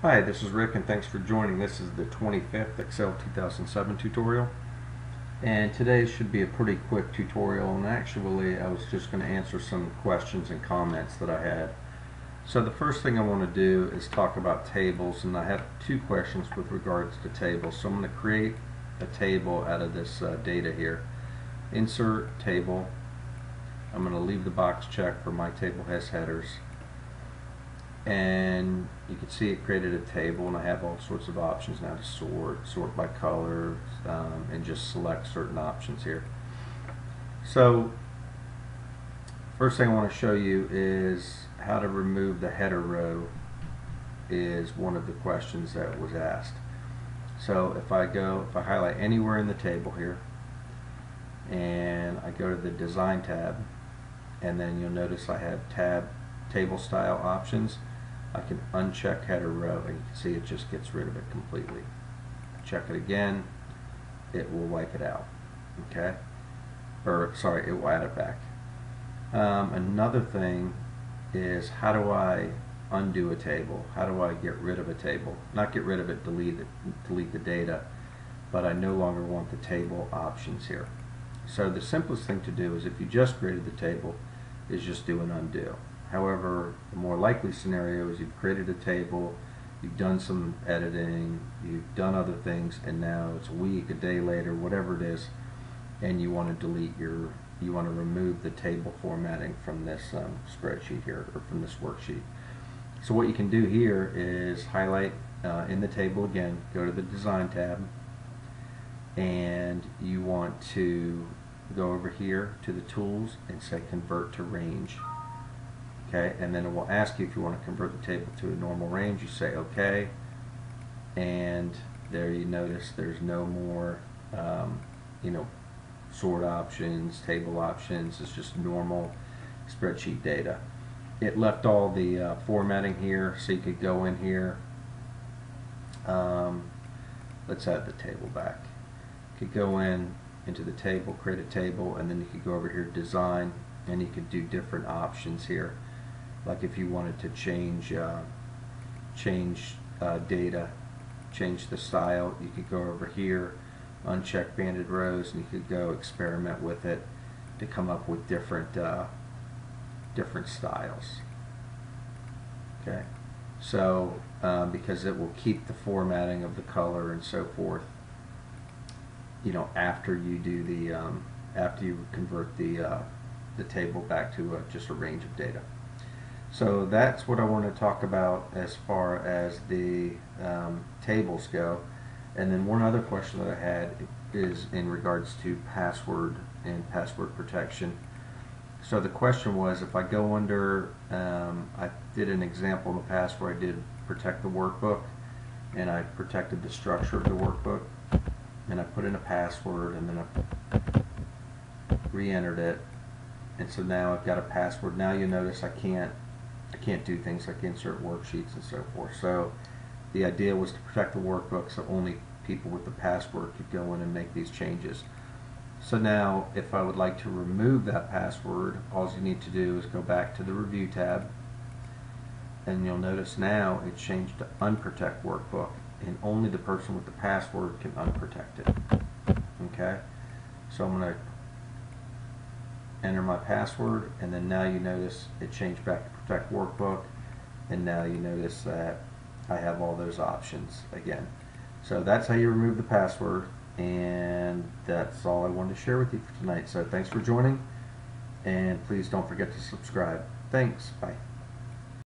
Hi, this is Rick and thanks for joining. This is the 25th Excel 2007 tutorial. And today should be a pretty quick tutorial, and actually I was just going to answer some questions and comments that I had. So the first thing I want to do is talk about tables, and I have two questions with regards to tables. So I'm going to create a table out of this data here. Insert table. I'm going to leave the box checked for my table has headers. And you can see it created a table, and I have all sorts of options now to sort by color, and just select certain options here. So first thing I want to show you is how to remove the header row is one of the questions that was asked. So if I highlight anywhere in the table here and I go to the design tab, and then you'll notice I have table style options. I can uncheck header row, and you can see it just gets rid of it completely. Check it again, it will wipe it out. Okay, or sorry, it will add it back. Another thing is, how do I undo a table? How do I get rid of a table? Not get rid of it, delete the data, but I no longer want the table options here. So the simplest thing to do is, if you just created the table, is just do an undo. However, the more likely scenario is you've created a table, you've done some editing, you've done other things, and now it's a week, a day later, whatever it is, and you want to you want to remove the table formatting from this spreadsheet here, or from this worksheet. So what you can do here is highlight in the table again, go to the Design tab, and you want to go over here to the Tools and say Convert to Range. Okay, and then it will ask you if you want to convert the table to a normal range. You say OK, and there you notice there's no more sort options, table options. It's just normal spreadsheet data. It left all the formatting here, so you could go in here. Let's add the table back. You could go into the table, create a table, and then you could go over here, Design, and you could do different options here. Like if you wanted to change data, change the style, you could go over here, uncheck banded rows, and you could go experiment with it to come up with different styles. Okay, so because it will keep the formatting of the color and so forth, after you do the after you convert the table back to just a range of data. So that's what I want to talk about as far as the tables go. And then one other question that I had is in regards to password and password protection. So the question was, if I go under, I did an example in the past where I did protect the workbook, and I protected the structure of the workbook, and I put in a password, and then I re-entered it, and so now I've got a password. Now you notice I can't do things like insert worksheets and so forth. So the idea was to protect the workbook, so only people with the password could go in and make these changes. So now if I would like to remove that password, all you need to do is go back to the Review tab, and you'll notice now it's changed to Unprotect Workbook, and only the person with the password can unprotect it. Okay, so I'm going to enter my password, and then now you notice it changed back to Protect Workbook, and now you notice that I have all those options again. So that's how you remove the password, and that's all I wanted to share with you for tonight. So thanks for joining, and please don't forget to subscribe. Thanks. Bye.